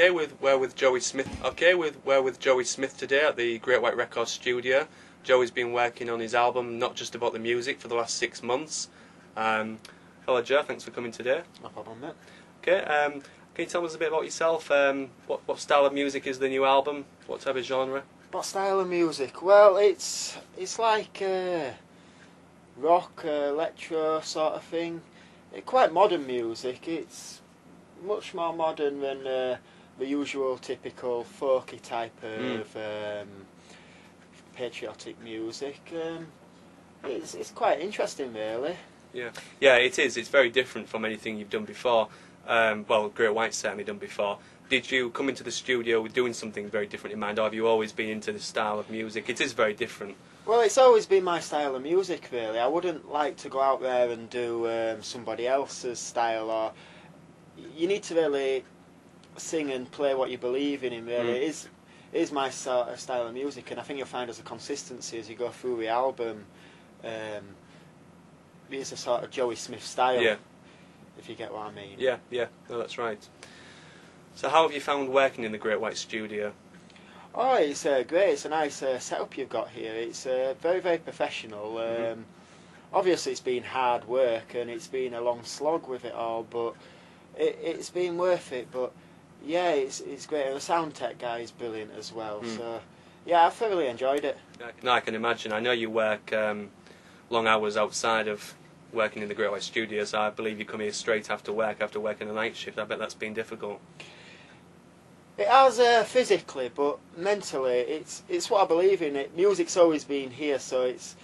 Okay, we're with Joey Smith. We're with Joey Smith today at the Great White Records studio. Joey's been working on his album, not just about the music, for the last 6 months. Hello, Joe. Thanks for coming today. No problem, mate. Okay. Can you tell us a bit about yourself? What style of music is the new album? What type of genre? What style of music? Well, it's like rock, electro sort of thing. Quite modern music. It's much more modern than the usual typical folky type of patriotic music. It's quite interesting, really. Yeah, it is. It's very different from anything you've done before. Well, Great White's certainly done before. Did you come into the studio with doing something very different in mind, or have you always been into this style of music? It is very different. Well, it's always been my style of music, really. I wouldn't like to go out there and do somebody else's style, or you need to really sing and play what you believe in, really. It is my sort of style of music, and I think you'll find as a consistency as you go through the album, it's a sort of Joey Smith style, if you get what I mean. Yeah, no, that's right. So how have you found working in the Great White studio? Oh, it's great. It's a nice setup you've got here. It's very, very professional. Obviously, it's been hard work and it's been a long slog with it all, but it's been worth it. But yeah, it's great. And the sound tech guy is brilliant as well. So yeah, I thoroughly enjoyed it. No, I can imagine. I know you work long hours outside of working in the Great White studio, so I believe you come here straight after working a night shift. I bet that's been difficult. It has physically, but mentally, it's what I believe in. It music's always been here, so it's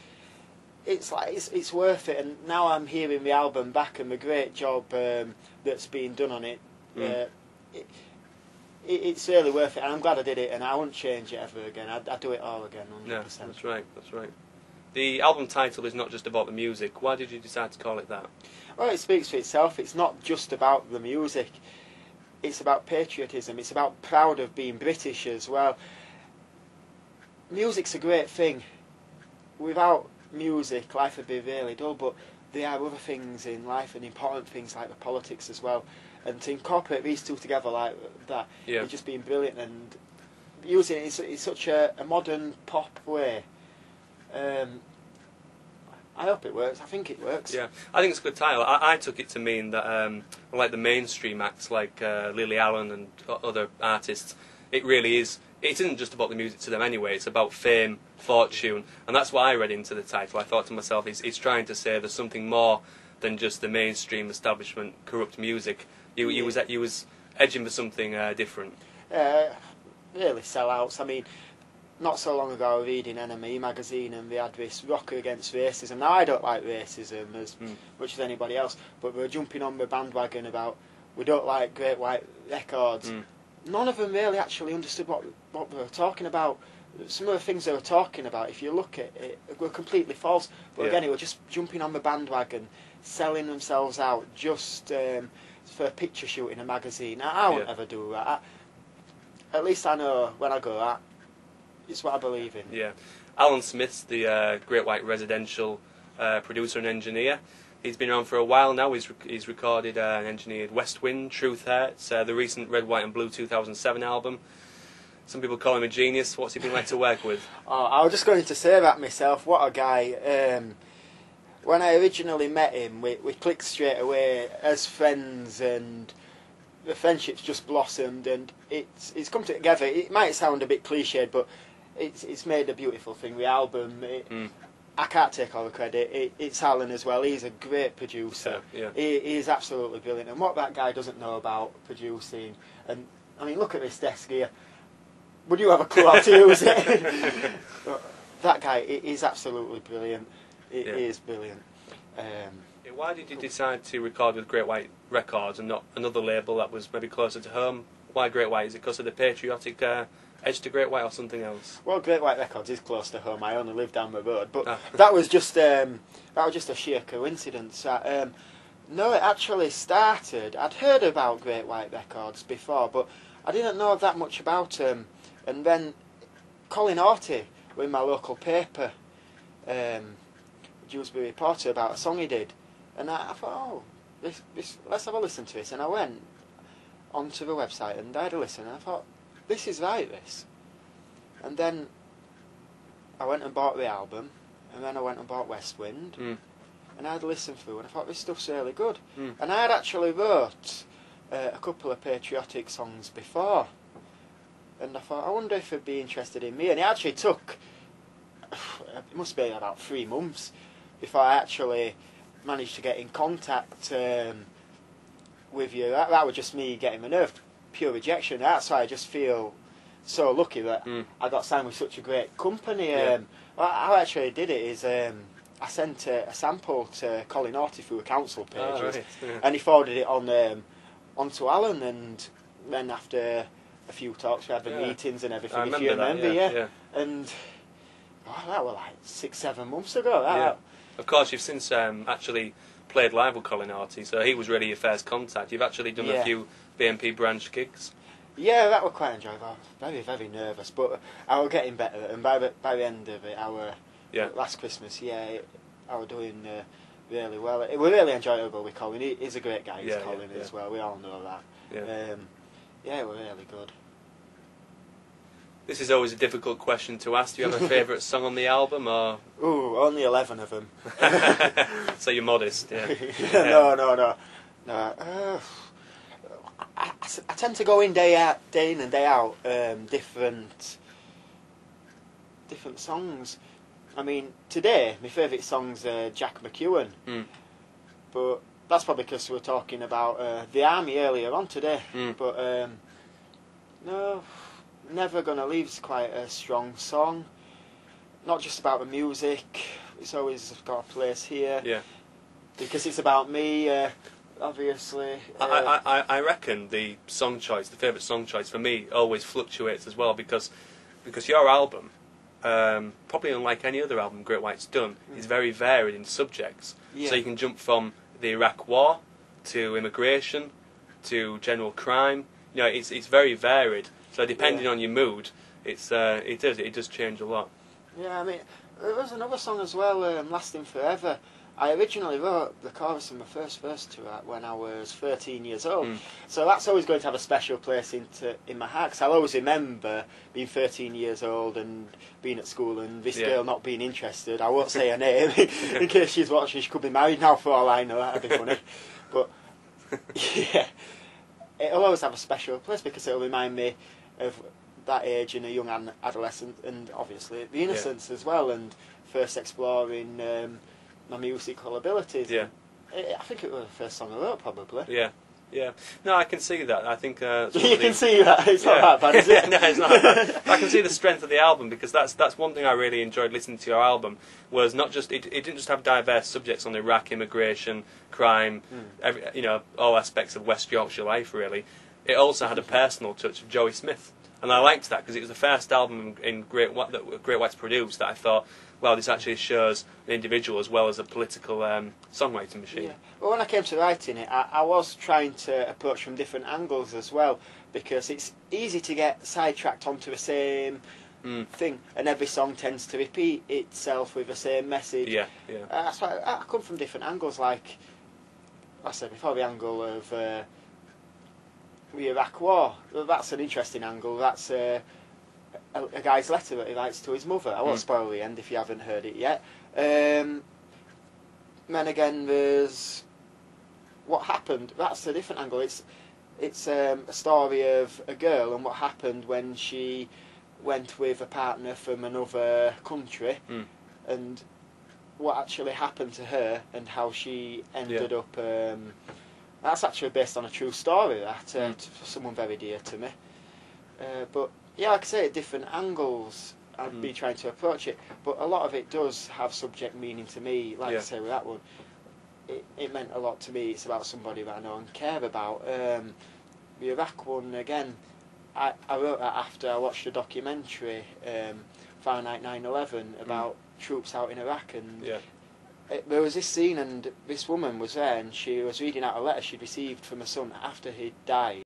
worth it. And now I'm hearing the album back and the great job that's been done on it. It's really worth it, and I'm glad I did it. And I wouldn't change it ever again. I'd do it all again, 100%. Yeah, that's right. That's right. The album title is not just about the music. Why did you decide to call it that? Well, it speaks for itself. It's not just about the music. It's about patriotism. It's about proud of being British as well. Music's a great thing. Without music, life would be really dull, but there are other things in life and important things like the politics as well. And to incorporate these two together like that, it's just been brilliant. And using it in such a modern pop way. I hope it works. I think it works. Yeah, I think it's a good title. I took it to mean that, like the mainstream acts like Lily Allen and other artists, it really is. It isn't just about the music to them anyway. It's about fame, fortune, and that's what I read into the title. I thought to myself, it's trying to say there's something more than just the mainstream establishment corrupt music. You was edging for something different. Really sellouts. I mean, not so long ago I was reading NME magazine and they had this rocker against racism. Now I don't like racism as much as anybody else, but we were jumping on the bandwagon about we don't like Great White Records. None of them really actually understood what they were talking about. Some of the things they were talking about, if you look at it, were completely false. But again, it was just jumping on the bandwagon, selling themselves out just for a picture shoot in a magazine. I won't ever do that. At least I know when I go out. It's what I believe in. Yeah. Alan Smith's the Great White residential producer and engineer. He's been around for a while now. He's recorded and engineered West Wind, Truth Hurts, the recent Red, White and Blue 2007 album. Some people call him a genius. What's he been like to work with? Oh, I was just going to say that myself. What a guy. When I originally met him, we clicked straight away as friends, and the friendship's just blossomed, and it's come together. It might sound a bit cliched, but it's made a beautiful thing. The album, I can't take all the credit. It's Alan as well. He's a great producer. He is absolutely brilliant. And what that guy doesn't know about producing, and I mean, look at this desk here. Would you have a clue how to use it? That guy is absolutely brilliant. It is brilliant. Why did you decide to record with Great White Records and not another label that was maybe closer to home? Why Great White? Is it because of the patriotic edge to Great White or something else? Well, Great White Records is close to home. I only live down the road, but that was just a sheer coincidence. No, it actually started. I'd heard about Great White Records before, but I didn't know that much about them. And then Colin Orty, in my local paper, Dewsbury Reporter, about a song he did, and I thought, oh, let's have a listen to it. And I went onto the website and I had a listen and I thought, this is right, this. And then I went and bought the album, and then I went and bought West Wind, and I had a listen through and I thought, this stuff's really good. And I had actually wrote a couple of patriotic songs before, and I thought, I wonder if they'd be interested in me. And it actually took, it must be about 3 months before I actually managed to get in contact with you. That was just me getting my nerve, pure rejection. That's why I just feel so lucky that I got signed with such a great company. How I actually did it is I sent a sample to Colin Horty through a council page, and he forwarded it on onto Alan, and then after a few talks we had the meetings and everything, if you remember. And that was like 6-7 months ago. Of course, you've since actually played live with Colin Horty, so he was really your first contact. You've actually done a few BNP branch gigs. Yeah, that was quite enjoyable. I was very, very nervous, but I was getting better, and by the end of it, last Christmas, I was doing really well. It was really enjoyable with Colin. He's a great guy, Colin as well. We all know that. It was really good. This is always a difficult question to ask. Do you have a favourite song on the album, or? Ooh, only 11 of them. So you're modest, No. I tend to go in day in and day out, different songs. I mean, today my favourite song's Jack McEwen, but that's probably because we were talking about the army earlier on today. But no, Never Gonna Leave's quite a strong song. Not just about the music; it's always got a place here. Because it's about me. Obviously, I reckon the favourite song choice for me always fluctuates as well, because your album, probably unlike any other album Great White's done, is very varied in subjects. So you can jump from the Iraq War to immigration to general crime. You know, it's very varied. So depending on your mood, it does change a lot. Yeah, I mean, there was another song as well, Lasting Forever. I originally wrote the chorus and my first verse to that when I was 13 years old. So that's always going to have a special place in my heart, 'cause I'll always remember being 13 years old and being at school and this girl not being interested. I won't say her name in case she's watching. She could be married now for all I know. That'd be funny. But it'll always have a special place because it'll remind me of that age in a young adolescent, and obviously the innocence as well, and first exploring my musical abilities. I think it was the first song I wrote, probably. No, I can see that. I think you can see that. It's not that bad, is it? No, it's not that bad. I can see the strength of the album, because that's one thing I really enjoyed listening to your album. Was not just it didn't just have diverse subjects on Iraq, immigration, crime, all aspects of West Yorkshire life. Really, it also had a personal touch of Joey Smith, and I liked that because it was the first album in Great White's produced that I thought, well, this actually shows an individual as well as a political songwriting machine. Well, when I came to writing it, I was trying to approach from different angles as well, because it's easy to get sidetracked onto the same thing, and every song tends to repeat itself with the same message. That's why I come from different angles, like I said before, the angle of the Iraq War. That's an interesting angle. That's a guy's letter that he writes to his mother. I won't spoil the end if you haven't heard it yet. Then again, there's what happened. That's a different angle. It's a story of a girl and what happened when she went with a partner from another country, and what actually happened to her and how she ended up. That's actually based on a true story. For someone very dear to me. But yeah, like I say, at different angles I'd be trying to approach it, but a lot of it does have subject meaning to me. Like I say with that one, it meant a lot to me. It's about somebody that I know and care about. The Iraq one, again, I wrote that after I watched a documentary, Fahrenheit 9/11, about troops out in Iraq, and there was this scene, and this woman was there, and she was reading out a letter she'd received from her son after he'd died.